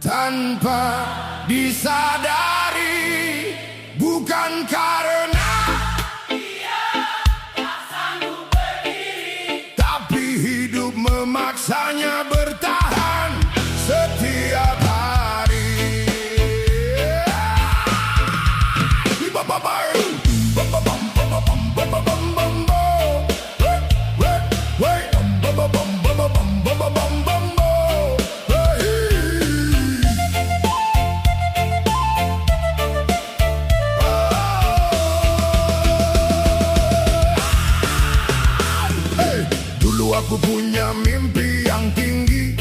tanpa disadari, bukan karena dia tak sanggup berdiri, tapi hidup memaksanya bertahan setiap hari. Aku punya mimpi yang tinggi,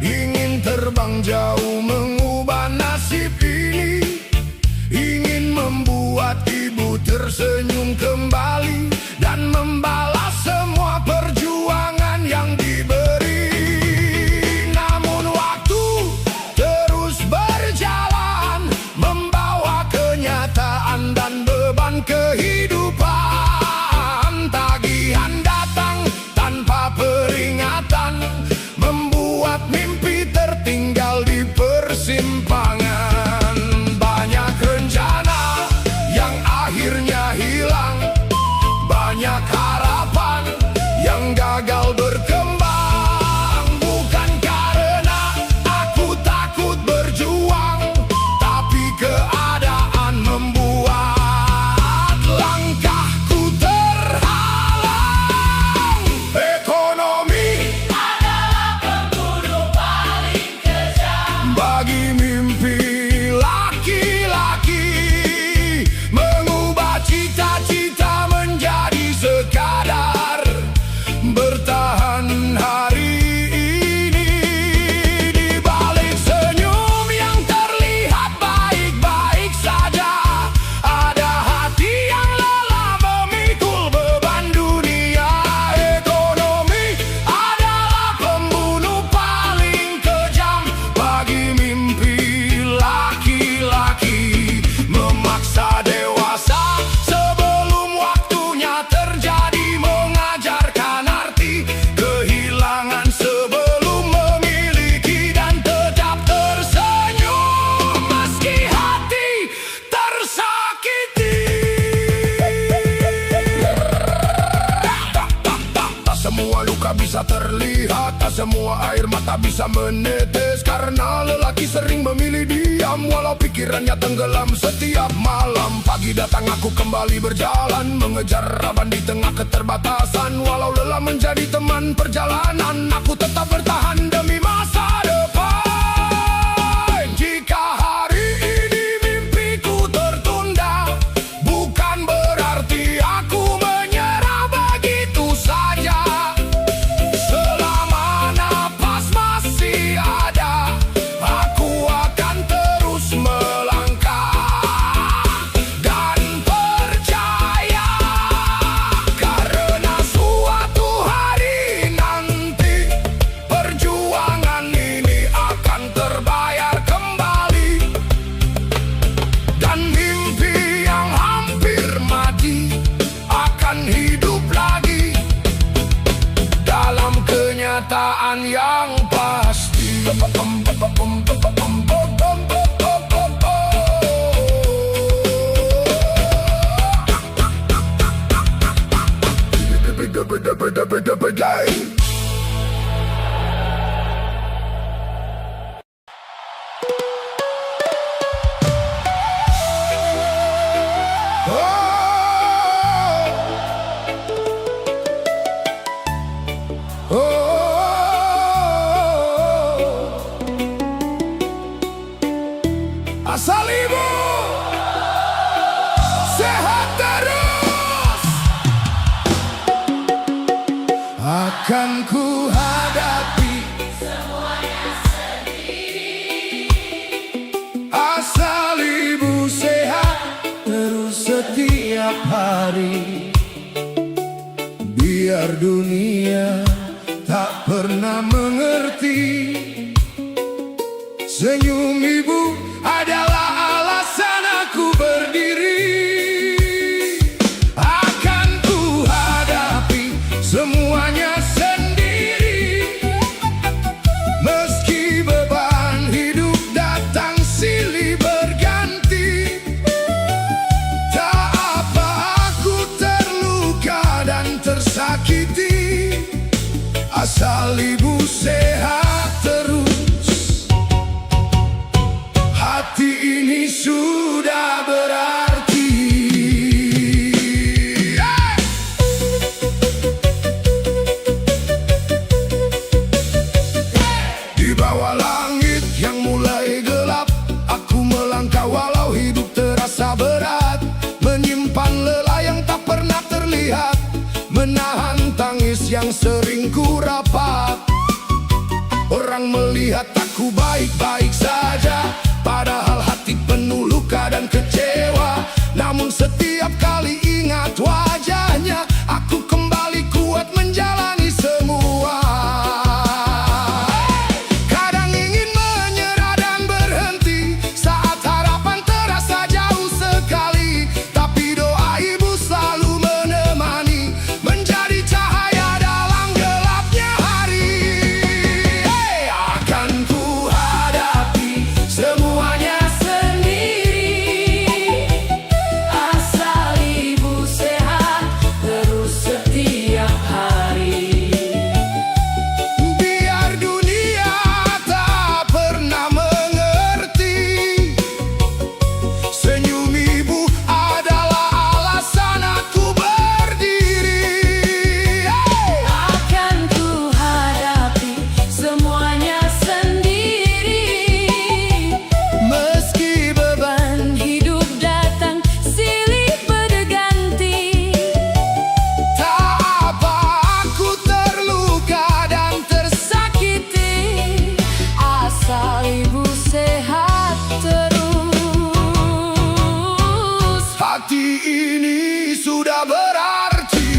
ingin terbang jauh mengubah nasib ini, ingin membuat ibu tersenyum kembali dan membalas semua perjuangan yang diberi. Namun waktu terus berjalan, membawa kenyataan dan beban kehidupan. Tagihan datang tanpa peringatan, membuat mimpi tertinggal di persimpangan. Banyak rencana yang akhirnya hilang, banyak harapan yang gagal berkembang. Bukan karena aku takut berjuang, tapi keadaan membuat langkahku terhalang. Ekonomi adalah pembunuh paling kejam bagi mimpi laki-laki. Mengubah cita-cita menjadi sekadar bertahan hari ini. Di balik senyum yang terlihat baik-baik saja, ada hati yang lelah memikul beban dunia. Ekonomi adalah pembunuh paling kejam bagi mimpi laki-laki. Memaksa dewasa sebelum waktunya terjadi, mengajarkan arti kehilangan sebelum memiliki, dan tetap tersenyum meski hati tersakiti. Tak semua luka bisa terlihat, tak semua air mata bisa menetes, karena lelaki sering memilih diam walau pikirannya tenggelam setiap malam. Pagi datang aku kembali berjalan, mengejar harapan di tengah keterbatasan. Walau lelah menjadi teman perjalanan, aku tetap bertahan demi masa depan. Jika hari ini mimpiku tertunda, bukan berarti aku menyerah begitu saja. Selama napas masih ada, aku akan terus melangkah dan percaya, karena suatu hari nanti perjuangan ini akan terbayar kembali, dan mimpi yang hampir mati akan hidup lagi dalam kenyataan yang pasti. Asal ibu sehat terus, akan ku hadapi semuanya sendiri. Asal ibu sehat terus setiap hari, biar dunia tak pernah mengerti. Senyum ibu adalah alasan aku berdiri. Akan ku hadapi semuanya sendiri, meski beban Asal ibu sehat terus, hati ini sudah berarti. Di bawah langit yang mulai gelap, aku melangkah walau hidup terasa berat. Menyimpan lelah yang tak pernah terlihat, menahan tangis yang sering ku rapat. Orang melihat aku baik-baik saja, padahal hati penuh luka dan kecewa. Namun setiap kali ingat wajahnya, aku kembali kuat menjalani semua. Kadang ingin menyerah dan berhenti saat harapan terasa jauh sekali, tapi doa ibu selalu menemani, menjadi cahaya dalam gelapnya hari. Akan ku hadapi semuanya sendiri, asal ibu sehat terus setiap hari. Biar dunia tak pernah mengerti, senyum ibu adalah alasan aku berdiri. Akan ku hadapi semuanya sendiri, Meski beban hidup datang silih berganti. tak apa aku terluka dan Sakiti, asal ibu sehat terus. hati ini sudah berarti.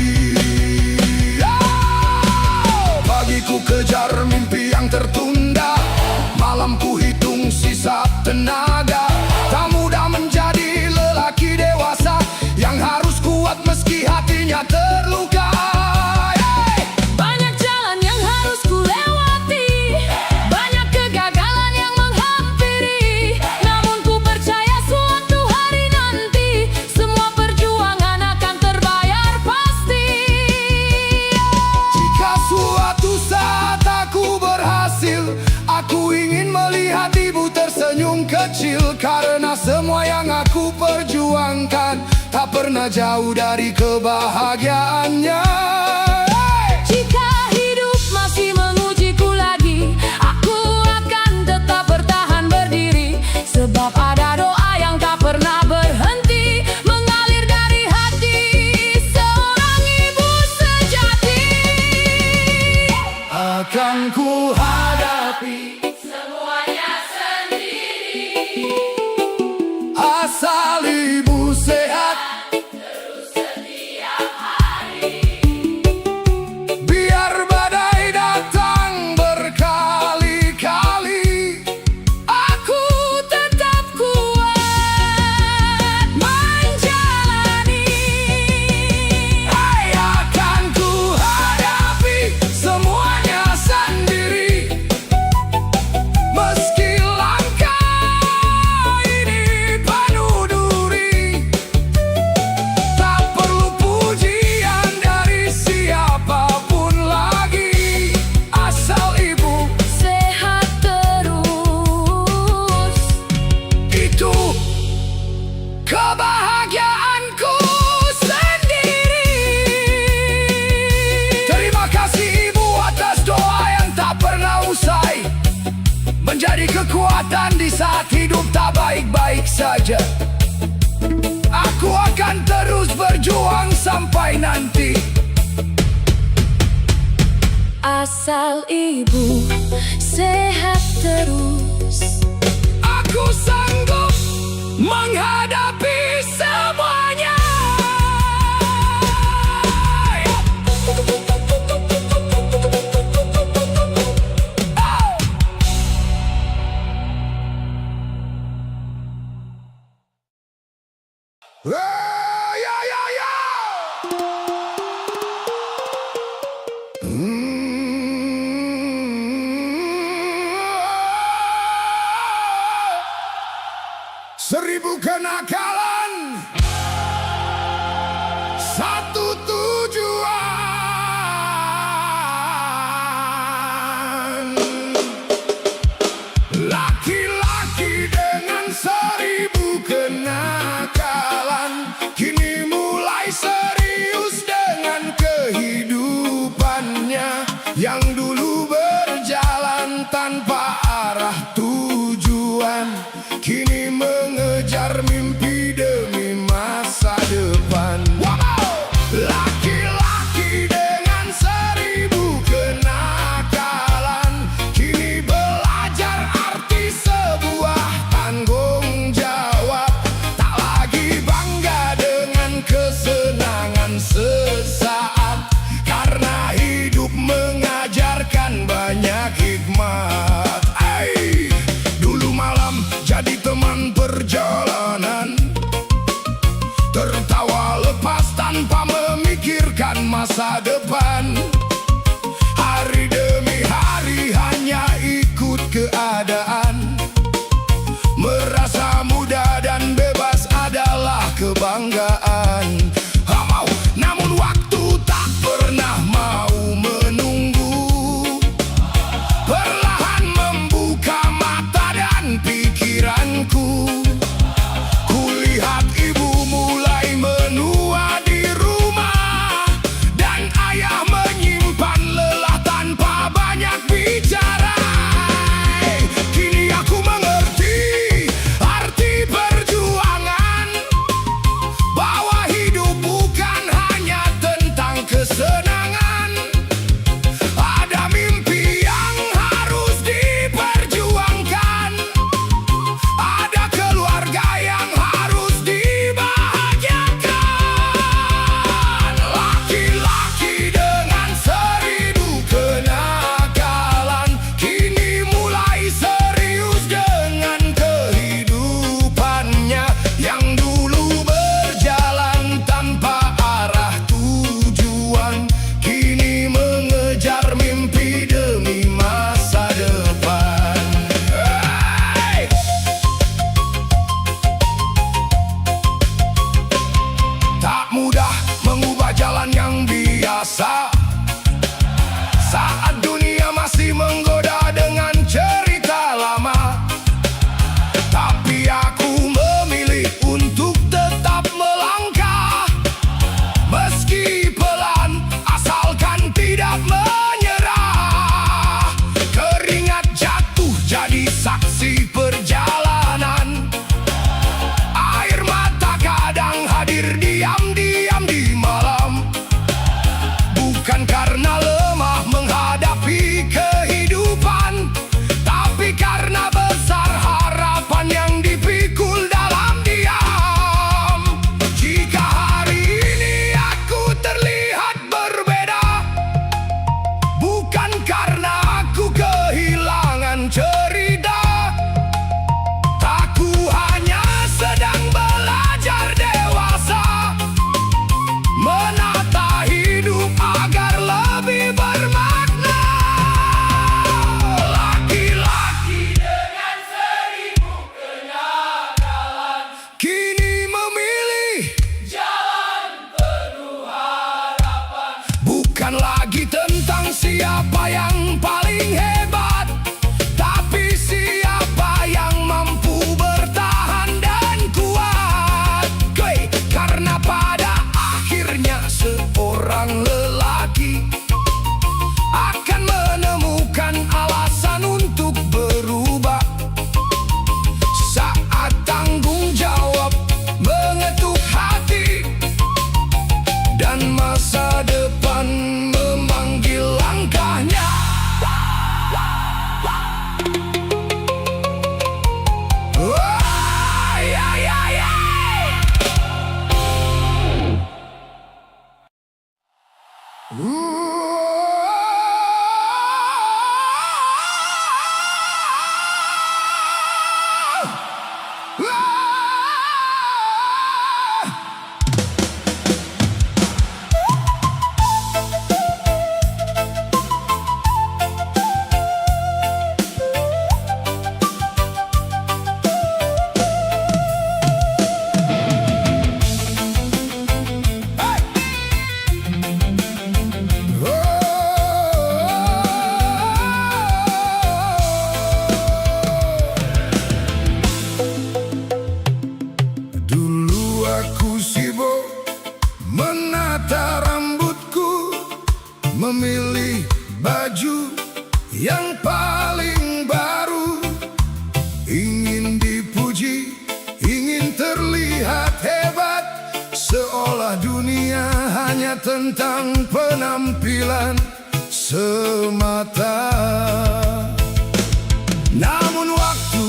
Pagiku kejar mimpi yang tertunda, malamku hitung sisa tenaga. Tak mudah menjadi lelaki dewasa yang harus kuat meski hatinya terluka. Banyak jalan yang harus ku lewati, banyak kegagalan yang menghampiri. Namun ku percaya suatu hari nanti, semua perjuangan akan terbayar pasti. Jika suatu saat aku berhasil, aku ingin melihat ibu tersenyum kecil, karena semua yang aku perjuangkan tak pernah jauh dari kebahagiaannya. Jika hidup masih mengujiku lagi, aku akan tetap bertahan berdiri. Sebab ada doa yang tak pernah berhenti, mengalir dari hati seorang ibu sejati. Akan ku hadapi Semuanya sendiri, asal ibu sehat setiap hari. biar badai datang berkali-kali. Aku tetap kuat menjalani. Akan ku hadapi semuanya sendiri, meski langkah ini penuh duri. Tak perlu pujian dari siapapun lagi, asal ibu Sehat terus, itu kebahagiaanku sendiri. Terima kasih ibu atas doa yang tak pernah usai, menjadi kekuatan di saat hidup tak baik-baik saja. Aku akan terus berjuang sampai nanti. asal ibu sehat terus. Aku sanggup menghadapi semuanya. Ya, ya, ya. Seribu kenakalan, satu tujuan. tentang penampilan semata. Namun waktu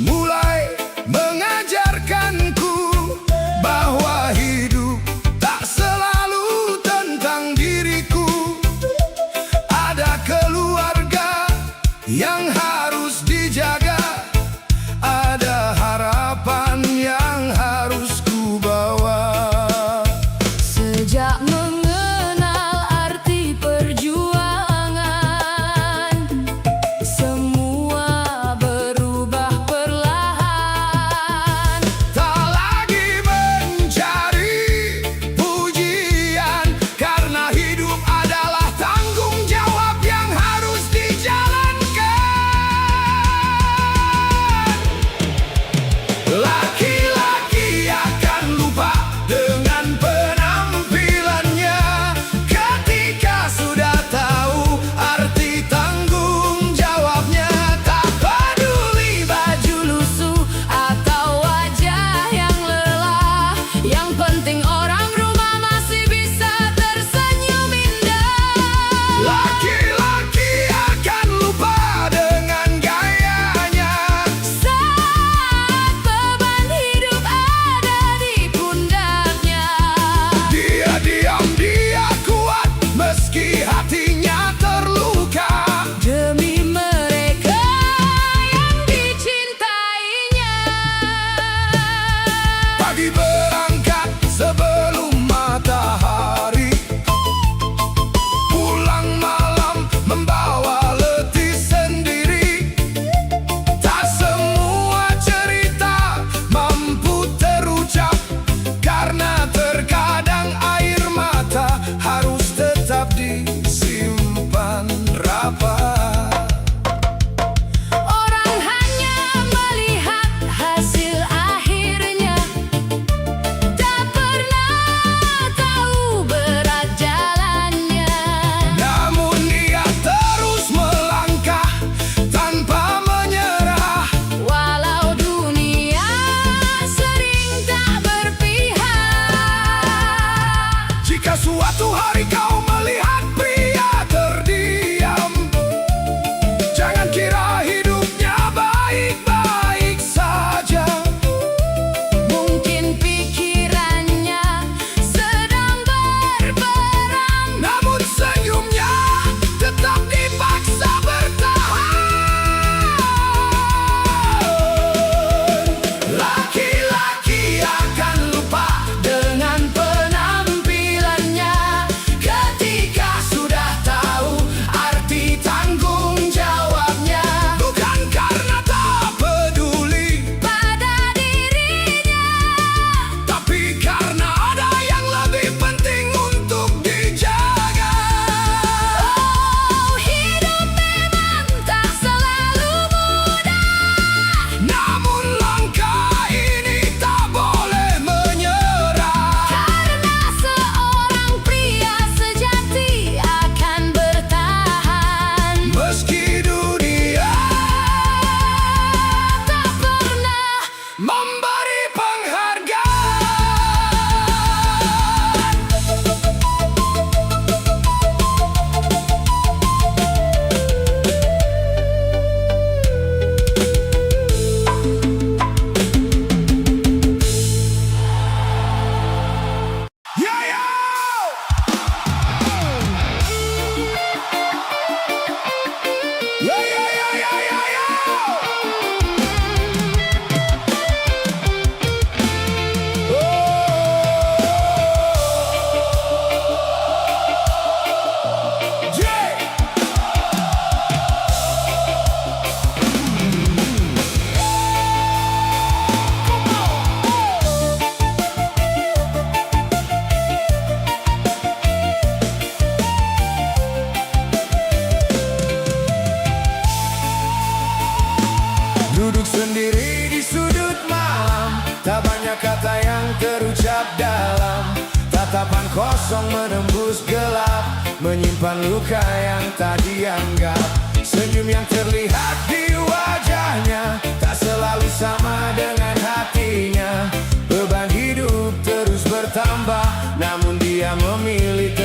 mulai mengajarkanku bahwa hidup tak selalu tentang diriku. Ada keluarga yang harus dijaga, ada harapan yang harus ku bawa. Sejak mengenal arti perjuangan, semua berubah perlahan. Tak lagi mencari pujian, karena hidup adalah tanggung jawab yang harus dijalankan. Laki-laki akan lupa dengan penampilannya ketika sudah tahu arti tanggung jawabnya. Tak peduli baju lusuh atau wajah yang lelah, yang penting orang rumah masih bisa tersenyum indah. Laki-laki akan lupa dengan gayanya Saat beban hidup ada di pundaknya, Dia diam, dia kuat meski hatinya terluka. demi mereka yang dicintainya. Pagi berangkat sebelum matahari, pulang malam membawa letih sendiri. Tak semua cerita mampu terucap, karena terkadang air mata harus tetap disimpan rapat. Orang hanya melihat hasil akhirnya, tak pernah tahu berat jalannya. Namun dia terus melangkah tanpa menyerah. Walau dunia sering tak berpihak. Jika suatu hari kau melihat pria terdiam, jangan kira hidupnya baik-baik saja. Mungkin pikirannya sedang berperang, Namun senyumnya tetap dipaksa bertahan. Laki-laki akan lupa dengan penampilannya ketika sudah tahu arti tanggung jawabnya. Bukan karena tak peduli, pada dirinya. tapi karena ada yang lebih penting untuk dijaga. Oh, hidup memang tak selalu mudah, Namun langkah ini tak boleh menyerah. karena seorang pria sejati akan bertahan. Meski dunia Tak pernah memberi penghargaan. Yeah, yeah! Yeah, yeah, yeah, yeah, yeah, yeah! Oh! Yeah! Duduk sendiri di sudut malam, tak banyak kata yang terucap dalam. Tatapan kosong menembus gelap, menyimpan luka yang tak dianggap. Senyum yang terlihat di wajahnya tak selalu sama dengan hatinya. Beban hidup terus bertambah, namun dia memilih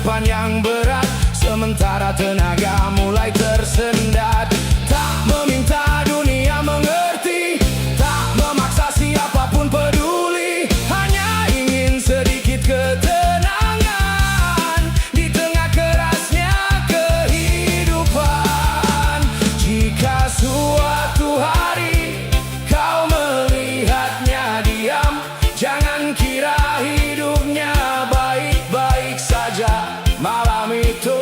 depan yang berat, sementara tenaga mulai tersendat. Tak meminta dunia mengerti, tak memaksa siapapun peduli, hanya ingin sedikit ketenangan di tengah kerasnya kehidupan. Jika suatu hari kau melihatnya diam, jangan kira hidupnya baik-baik saja. Malam itu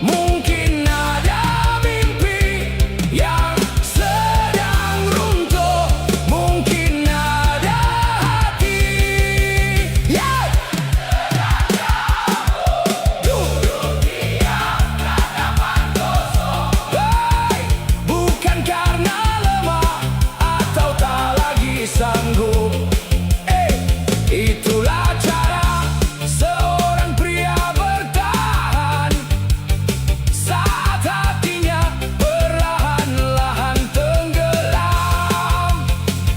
mungkin ada mimpi yang sedang runtuh, mungkin ada hati yang duduk diam tak dapat kosong. Bukan karena lemah atau tak lagi sanggup. Itulah cara seorang pria bertahan saat hatinya perlahan-lahan tenggelam.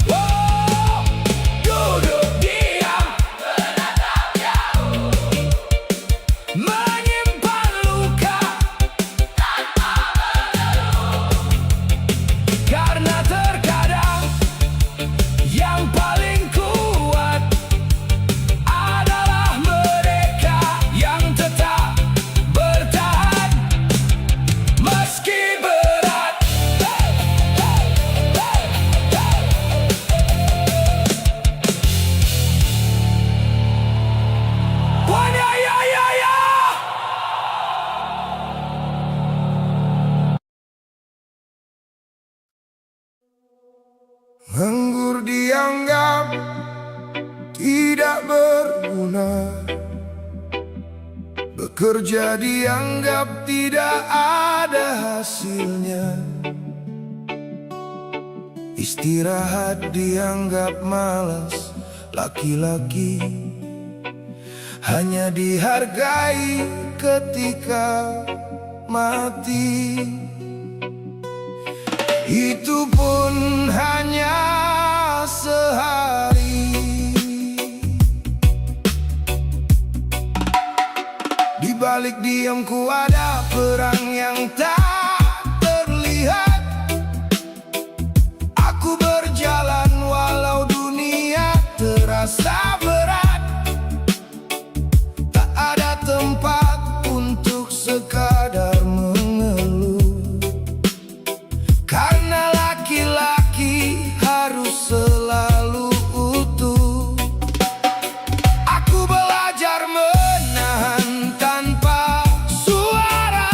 Oh, duduk diam, menatap jauh, menyimpan luka tanpa mengeluh. Karena terkadang yang paling kuat adalah mereka yang tetap bertahan meski berat. Wanya ya ya ya. Nganggur dianggap tidak berguna, bekerja dianggap tidak ada hasilnya, istirahat dianggap malas, laki-laki hanya dihargai ketika mati. Itu pun hanya sehari. Di balik diamku ada perang yang tak terlihat. Aku berjalan walau dunia terasa berat. Tak ada tempat untuk sekadar mengeluh, karena laki-laki harus selalu utuh. Aku belajar menahan tanpa suara,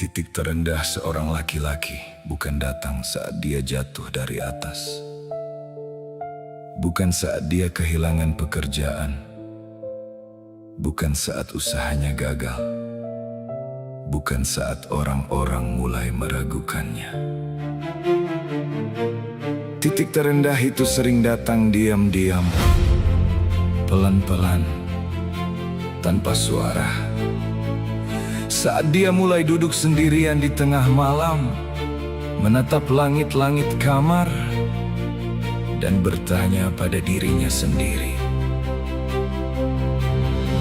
Titik terendah seorang laki-laki bukan datang saat dia jatuh dari atas, bukan saat dia kehilangan pekerjaan, bukan saat usahanya gagal, bukan saat orang-orang mulai meragukannya. Titik terendah itu sering datang diam-diam, pelan-pelan, tanpa suara. Saat dia mulai duduk sendirian di tengah malam, menatap langit-langit kamar, dan bertanya pada dirinya sendiri,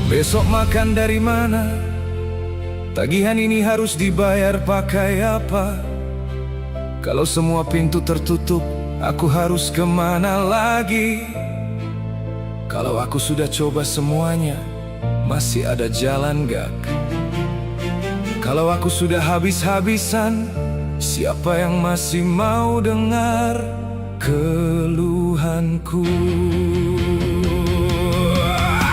besok makan dari mana? Tagihan ini harus dibayar pakai apa? Kalau semua pintu tertutup, aku harus kemana lagi? Kalau aku sudah coba semuanya, masih ada jalan gak? Kalau aku sudah habis-habisan, siapa yang masih mau dengar keluhanku?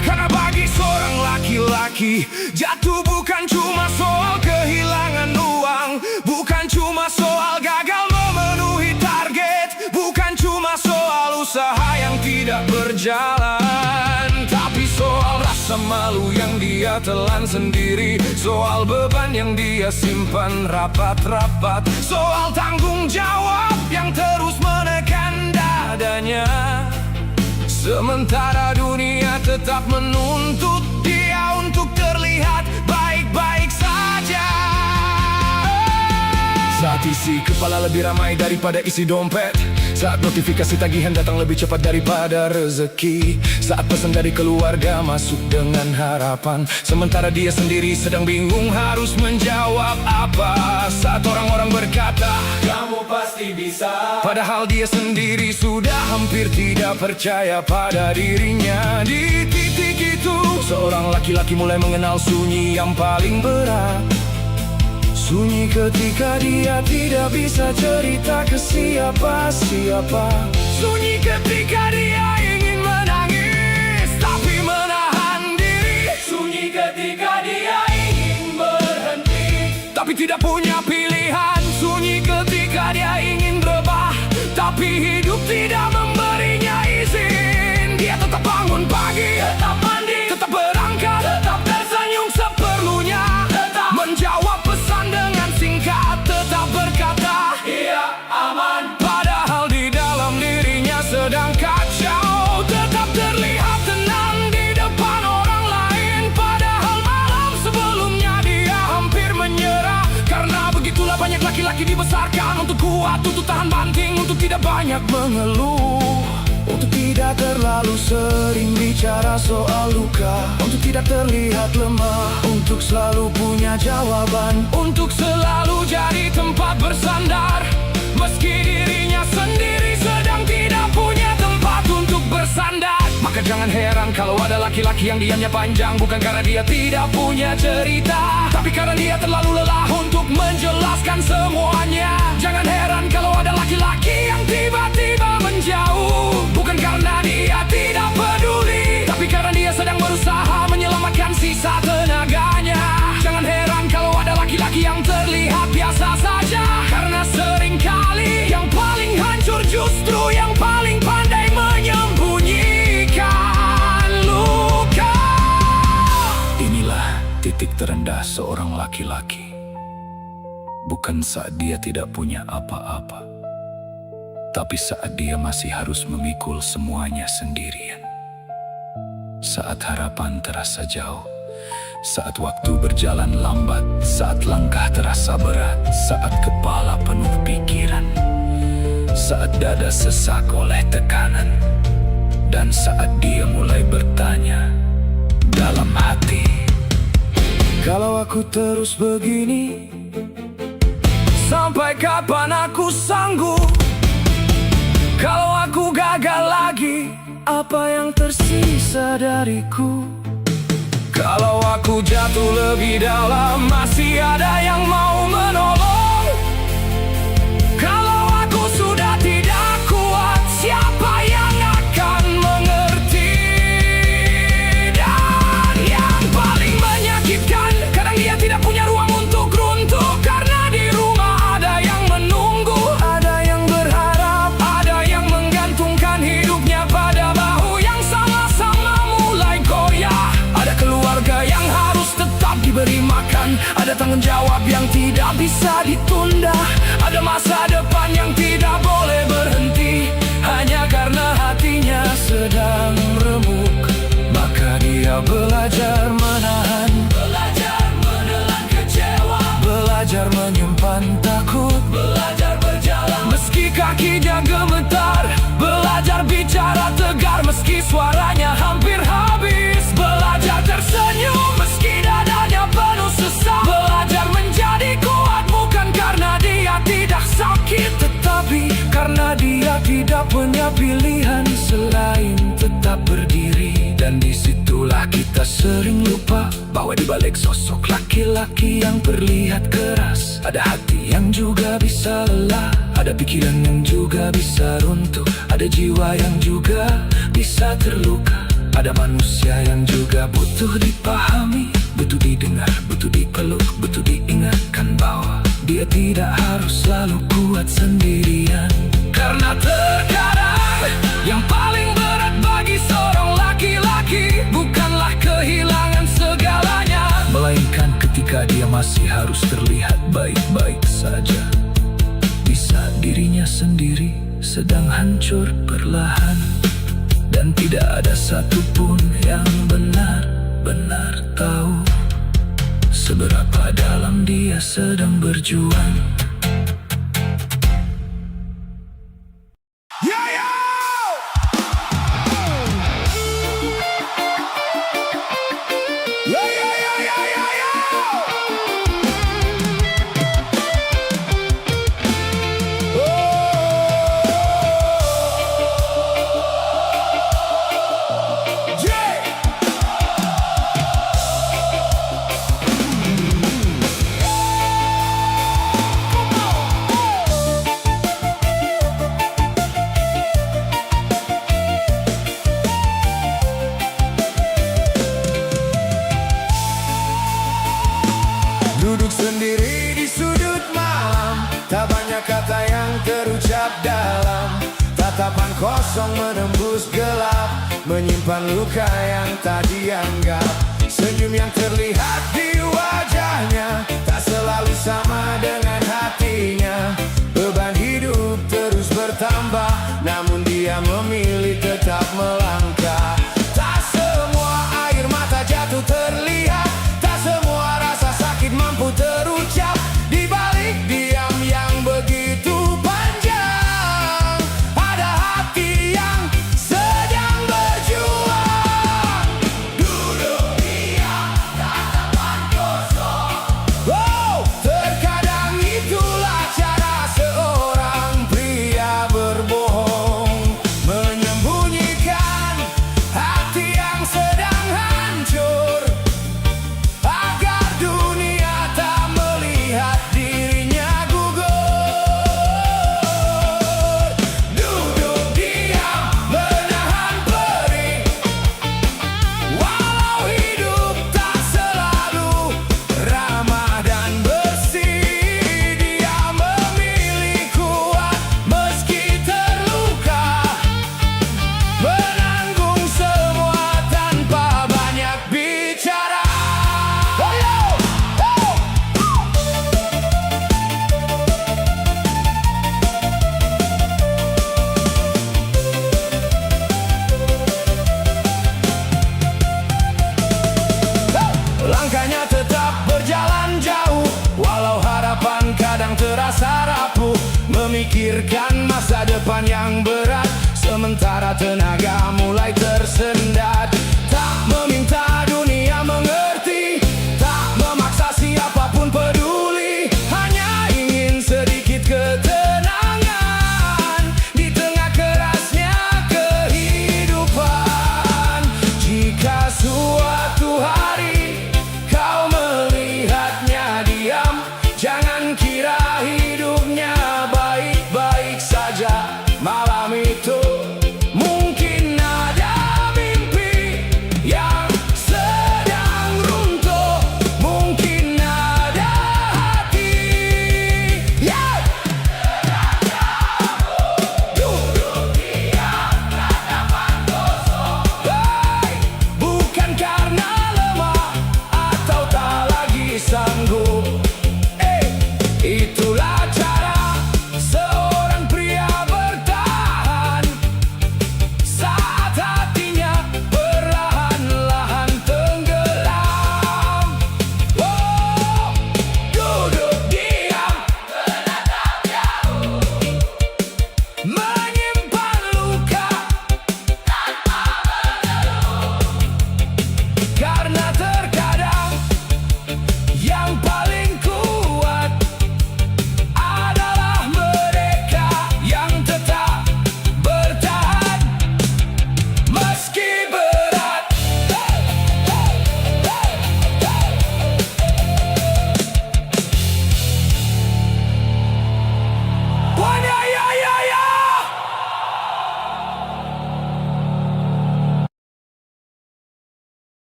Karena bagi seorang laki-laki, jatuh bukan cuma soal kehilangan uang, bukan cuma soal gagal memenuhi target, bukan cuma soal usaha yang tidak berjalan, tapi soal rasa malu yang dia telan sendiri, soal beban yang dia simpan rapat-rapat, soal tanggung jawab yang terus menekan dadanya, sementara dunia tetap menuntut dia untuk terlihat baik-baik saja. Saat isi kepala lebih ramai daripada isi dompet, saat notifikasi tagihan datang lebih cepat daripada rezeki, saat pesan dari keluarga masuk dengan harapan, sementara dia sendiri sedang bingung harus menjawab apa. Saat orang-orang berkata, kamu pasti bisa, padahal dia sendiri sudah hampir tidak percaya pada dirinya. Di titik itu, seorang laki-laki mulai mengenal sunyi yang paling berat. Sunyi ketika dia tidak bisa cerita ke siapa-siapa. Sunyi ketika dia ingin menangis tapi menahan diri. Sunyi ketika dia ingin berhenti tapi tidak punya pilihan. Sunyi ketika dia ingin rebah tapi hidup tidak memberinya izin. Dia tetap bangun pagi, tetap mandi, tetap berangkat, tetap tersenyum seperlunya, tetap menjawab pesan dengan singkat, tetap berkata, iya aman. Padahal di dalam dirinya sedang kacau, tetap terlihat tenang di depan orang lain. Padahal malam sebelumnya dia hampir menyerah. Karena begitulah banyak laki-laki dibesarkan untuk kuat, untuk tahan banting, untuk tidak banyak mengeluh, untuk tidak terlalu sering bicara soal luka, untuk tidak terlihat lemah, untuk selalu punya jawaban, untuk selalu jadi tempat bersandar, meski dirinya sendiri sedang tidak punya tempat untuk bersandar. Maka jangan heran kalau ada laki-laki yang diamnya panjang, bukan karena dia tidak punya cerita, tapi karena dia terlalu lelah untuk menjelaskan semuanya. Jangan heran kalau ada laki-laki yang tiba-tiba menjauh, bukan karena dia tidak peduli, tapi karena dia sedang berusaha menyelamatkan sisa tenaganya. Jangan heran kalau ada laki-laki yang terlihat biasa saja, karena seringkali yang paling hancur justru yang paling pandai menyembunyikan luka. Inilah titik terendah seorang laki-laki, bukan saat dia tidak punya apa-apa, tapi saat dia masih harus memikul semuanya sendirian. Saat harapan terasa jauh, saat waktu berjalan lambat, saat langkah terasa berat, saat kepala penuh pikiran, saat dada sesak oleh tekanan, dan saat dia mulai bertanya dalam hati, kalau aku terus begini, sampai kapan aku sanggup? Kalau aku gagal lagi, apa yang tersisa dariku? Kalau aku jatuh lebih dalam, masih ada yang mau menolong. Kalau aku sudah tidak kuat, siapa yang akan mengerti? Dan yang paling menyakitkan, kadang dia tidak punya ruang untuk runtuh. Ada tanggung jawab yang tidak bisa ditunda, ada masa depan yang tidak boleh berhenti. Hanya karena hatinya sedang remuk, maka dia belajar menahan, belajar menelan kecewa, belajar menyimpan takut, belajar berjalan meski kakinya gemetar, belajar bicara tegar meski suaranya hampir habis, belajar tersenyum meski dadanya penuh sesak, belajar menjadi kuat bukan karena dia tidak sakit, tetapi karena dia tidak punya pilihan selain tetap berdiri. Dan disitulah kita sering lupa bahwa di balik sosok laki-laki yang terlihat keras, ada hati yang juga bisa lelah, ada pikiran yang juga bisa runtuh, ada jiwa yang juga bisa terluka, ada manusia yang juga butuh dipahami, butuh didengar, butuh dipeluk, butuh diingatkan bahwa dia tidak harus selalu kuat sendirian. Karena terkadang yang paling berat bagi seorang laki-laki bukanlah kehilangan segalanya, melainkan ketika dia masih harus terlihat baik-baik saja, di saat dirinya sendiri sedang hancur perlahan. Dan tidak ada satupun yang benar-benar tahu seberapa dalam dia sedang berjuang. Duduk sendiri di sudut malam, tak banyak kata yang terucap dalam. Tatapan kosong menembus gelap, menyimpan luka yang tak dianggap. Senyum yang terlihat di wajahnya tak selalu sama dengan hatinya. Beban hidup terus bertambah, namun dia memilih tetap melangkah. Tak semua air mata jatuh terlihat, tak semua rasa sakit mampu terucap. Di balik diam yang begitu panjang, ada hati yang sedang berjuang. Duduk diam, tatapan kosong,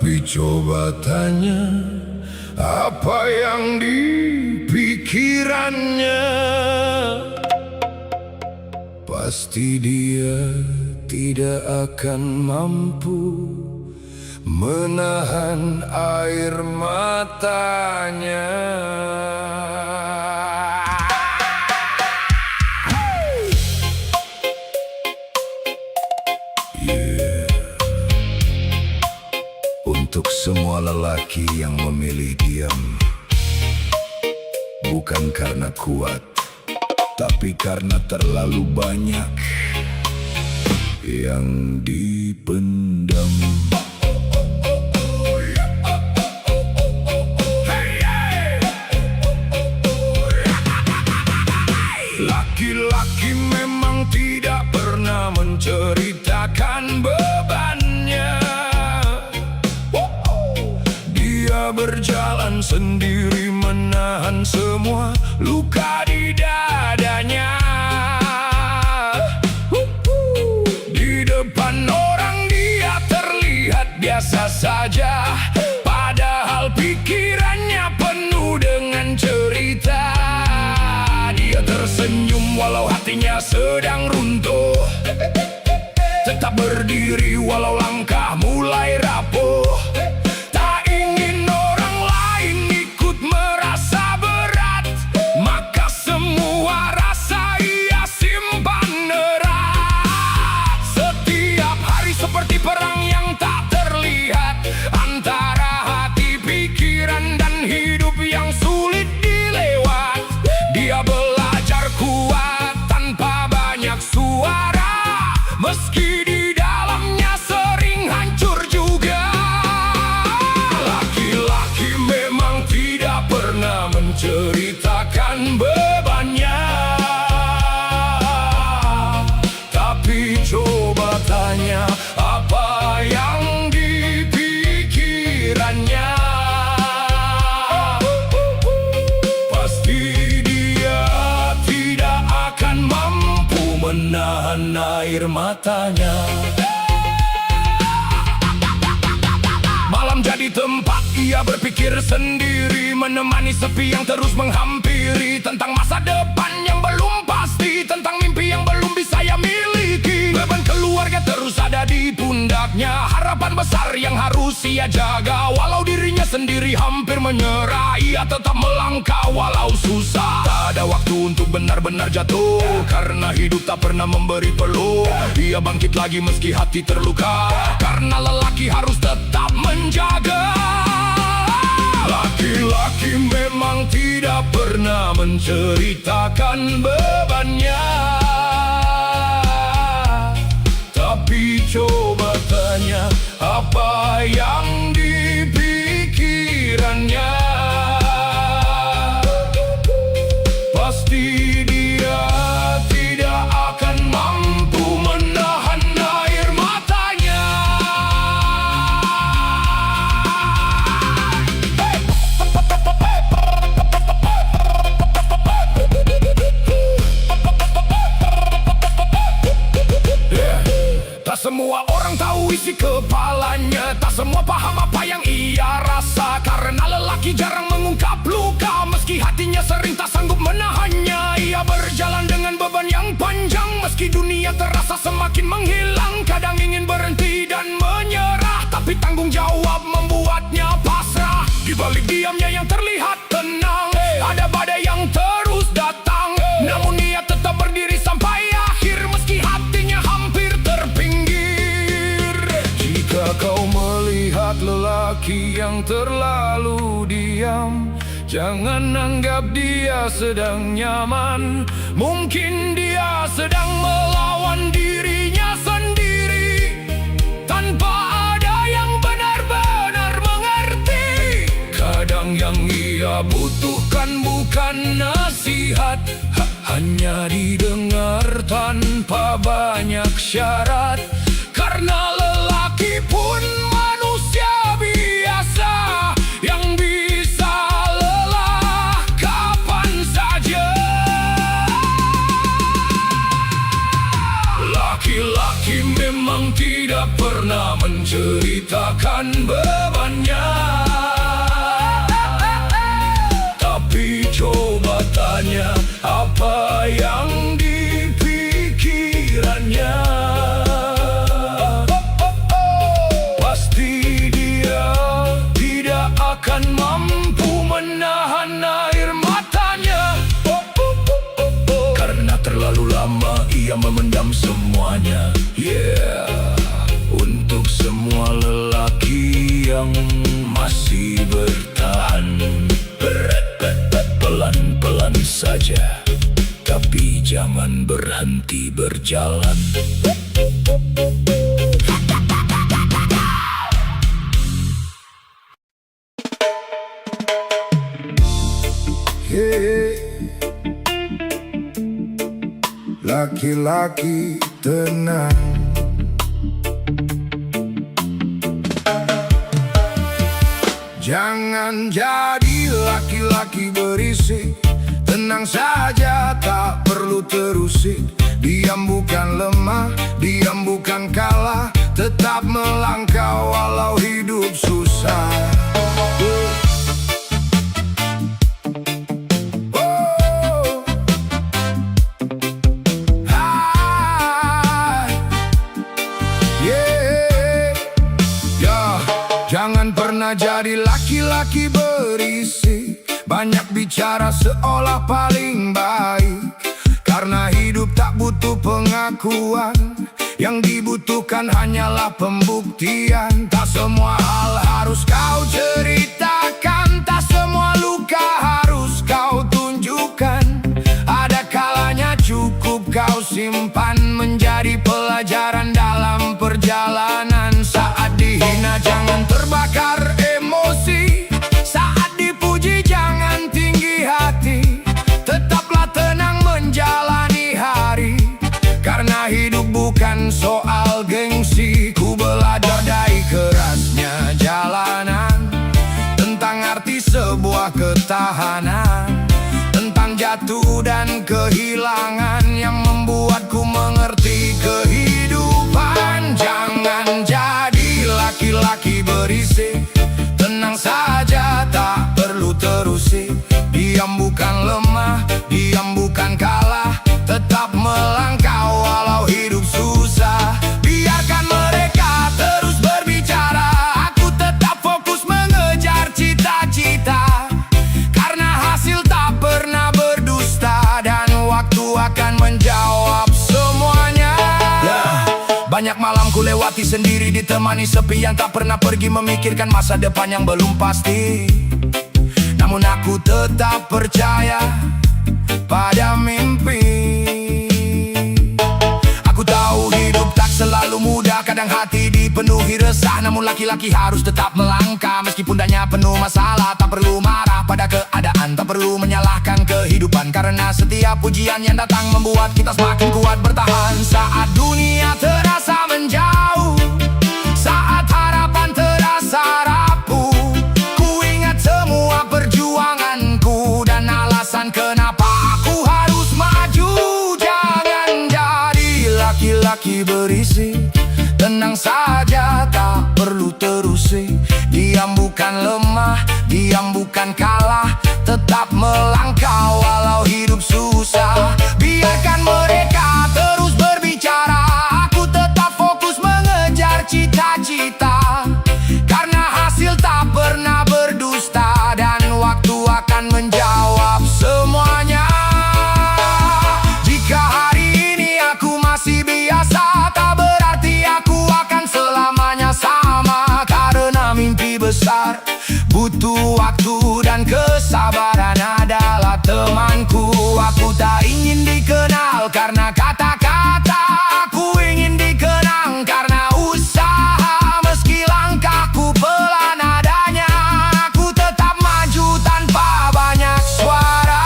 Tapi coba tanya apa yang di pikirannya. Pasti dia tidak akan mampu menahan air matanya. Untuk semua lelaki yang memilih diam, bukan karena kuat, tapi karena terlalu banyak yang dipendam. Laki-laki memang tidak pernah menceritakan bebannya. Dia berjalan sendiri menahan semua luka di dadanya. Di depan orang dia terlihat biasa saja, padahal pikirannya penuh dengan cerita. Dia tersenyum walau hatinya sedang runtuh, tetap berdiri walau langkah mulai rapuh. Tak ingin orang lain ikut merasa berat, maka semua rasa ia simpan erat. Setiap hari seperti perang yang tak terlihat antara hati, pikiran, dan hidup yang sulit dilewat. Dia belajar kuat tanpa banyak suara, meski di dalamnya sering hancur juga. Laki-laki memang tidak pernah menceritakan bebannya, tapi coba tanya apa yang di pikirannya. Pasti dia tidak akan mampu menahan air matanya. Malam jadi tempat ia berpikir sendiri, menemani sepi yang terus menghampiri, tentang masa depan yang belum pasti, tentang mimpi yang belum bisa ia miliki. Beban keluarga terus ada di pundaknya, harapan besar yang harus ia jaga. Walau dirinya sendiri hampir menyerah, ia tetap melangkah walau susah. Tak ada waktu untuk benar-benar jatuh, karena hidup tak pernah memberi peluang. Ia bangkit lagi meski hati terluka, karena lelaki harus tetap menjaga. Laki-laki memang tidak pernah menceritakan bebannya, tapi coba tanya apa yang di pikirannya. Pasti dia tidak akan mampu menahan air matanya. Tak semua orang tahu isi kepalanya, tak semua paham apa yang ia rasa, karena lelaki jarang mengungkap luka, meski hatinya sering tak sanggup menahannya. Ia berjalan dengan beban yang panjang, meski dunia terasa semakin menghilang. Kadang ingin berhenti dan menyerah, tapi tanggung jawab membuatnya pasrah. Di balik diamnya yang terlihat tenang, ada badai yang terus datang, namun ia tetap berdiri sampai akhir, meski hatinya hampir terpinggir. Jika kau melihat lelaki yang terlalu diam, jangan anggap dia sedang nyaman. Mungkin dia sedang melawan dirinya sendiri, tanpa ada yang benar-benar mengerti. Kadang yang ia butuhkan bukan nasihat, hanya didengar tanpa banyak syarat. Karena lelaki pun manusia biasa, yang bisa lelah kapan saja. Laki-laki memang tidak pernah menceritakan bebannya. Tapi coba tanya apa yang dipikirannya. Pasti dia tidak akan mampu menahan air matanya. Karena terlalu lama ia memendam semuanya. Untuk semua lelaki yang masih bertahan, pelan-pelan saja, tapi jangan berhenti berjalan. Laki-laki tenang, jangan jadi laki-laki berisik. Tenang saja, tak perlu terusik. Diam bukan lemah, diam bukan kalah. Tetap melangkah walau hidup susah. Jangan pernah jadi laki-laki berisik, banyak bicara seolah paling baik. Karena hidup tak butuh pengakuan, yang dibutuhkan hanyalah pembuktian. Tak semua hal harus kau ceritakan, tak semua luka harus kau tunjukkan. Ada kalanya cukup kau simpan, menjadi pelajaran dalam perjalanan. Saat dihina jangan terbakar emosi, saat dipuji jangan tinggi hati. Tetaplah tenang menjalani hari, karena hidup bukan soal gengsi. Ku belajar dari kerasnya jalanan, tentang arti sebuah ketahanan, tentang jatuh dan kehilangan, yang membuatku mengerti kehidupan. Jangan jadi laki-laki berisik, tenang saja, tak perlu terusik. Diam bukan lemah, diam bukan kalah. Tetap melangkah walau hidup susah. Biarkan mereka terus berbicara, aku tetap fokus mengejar cita-cita. Karena hasil tak pernah berdusta, dan waktu akan menjawab semuanya. Banyak malam ku lewati sendiri, ditemani sepi yang tak pernah pergi, memikirkan masa depan yang belum pasti. Namun aku tetap percaya pada mimpi. Aku tahu hidup tak selalu mudah, kadang hati dipenuhi resah. Namun laki-laki harus tetap melangkah, meskipun dunia penuh masalah. Tak perlu marah pada keadaan, tak perlu menyalahkan kehidupan, karena setiap ujian yang datang membuat kita semakin kuat bertahan. Saat dunia terasa menjauh, saat harapan terasa rapuh, ku ingat semua perjuanganku dan alasan kenapa aku harus maju. Jangan jadi laki-laki berisik, tenang saja, tak perlu terusik. Diam bukan lemah, diam bukan kalah. Tetap melangkah walau hidup susah. Biarkan mereka terus berbicara, aku tetap fokus mengejar cita-cita. Karena hasil tak pernah berdusta, dan waktu akan menjawab semuanya. Jika hari ini aku masih biasa, tak berarti aku akan selamanya sama. Karena mimpi besar butuh waktu dan kesabaran adalah temanku. Aku tak ingin dikenal karena kata-kata, aku ingin dikenang karena usaha. Meski langkahku pelan adanya, aku tetap maju tanpa banyak suara.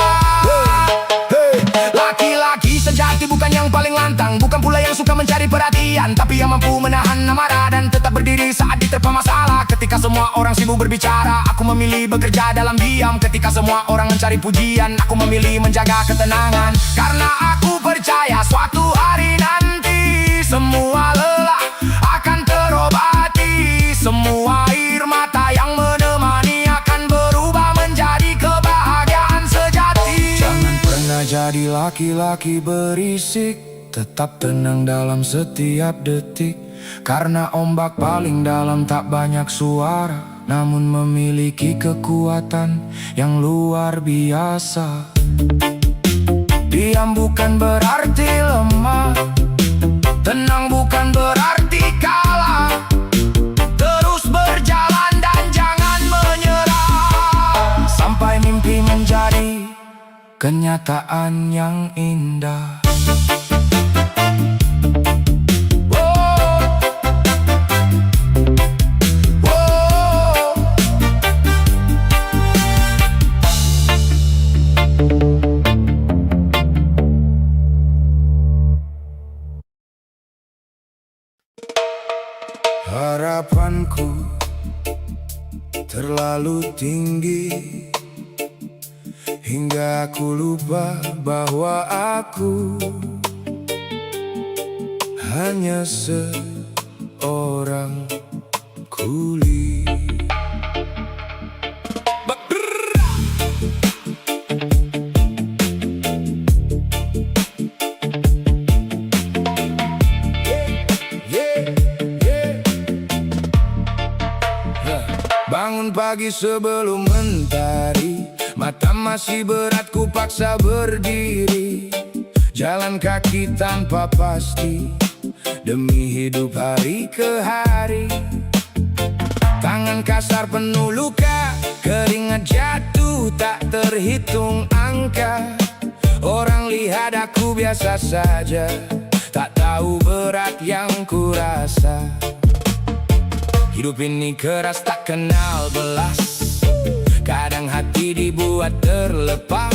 Laki-laki sejati bukan yang paling lantang, bukan pula yang suka mencari perhatian, tapi yang mampu menahan amarah dan tetap berdiri saat diterpa masalah. Ketika semua orang sibuk berbicara, aku memilih bekerja dalam diam. Ketika semua orang mencari pujian, aku memilih menjaga ketenangan. Karena aku percaya suatu hari nanti Semua lelah akan terobati, semua air mata yang menemani akan berubah menjadi kebahagiaan sejati. Jangan pernah jadi laki-laki berisik, tetap tenang dalam setiap detik. Karena ombak paling dalam tak banyak suara, namun memiliki kekuatan yang luar biasa. Diam bukan berarti lemah, tenang bukan berarti kalah. Terus berjalan dan jangan menyerah, sampai mimpi menjadi kenyataan yang indah. Harapanku terlalu tinggi hingga aku lupa bahwa aku hanya seorang kuli. Bangun pagi sebelum mentari, mata masih berat ku paksa berdiri. Jalan kaki tanpa pasti, demi hidup hari ke hari. Tangan kasar penuh luka, keringat jatuh tak terhitung angka. Orang lihat aku biasa saja, tak tahu berat yang ku rasa. Hidup ini keras tak kenal belas, kadang hati dibuat terlepas.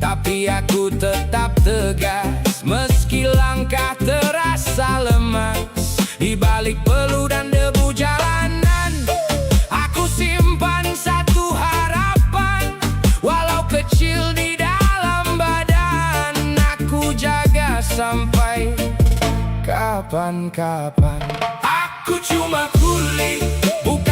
Tapi aku tetap tegas, meski langkah terasa lemas. Di balik peluh dan debu jalanan, aku simpan satu harapan. Walau kecil di dalam badan, aku jaga sampai kapan-kapan. Aku cuma kuli, bukan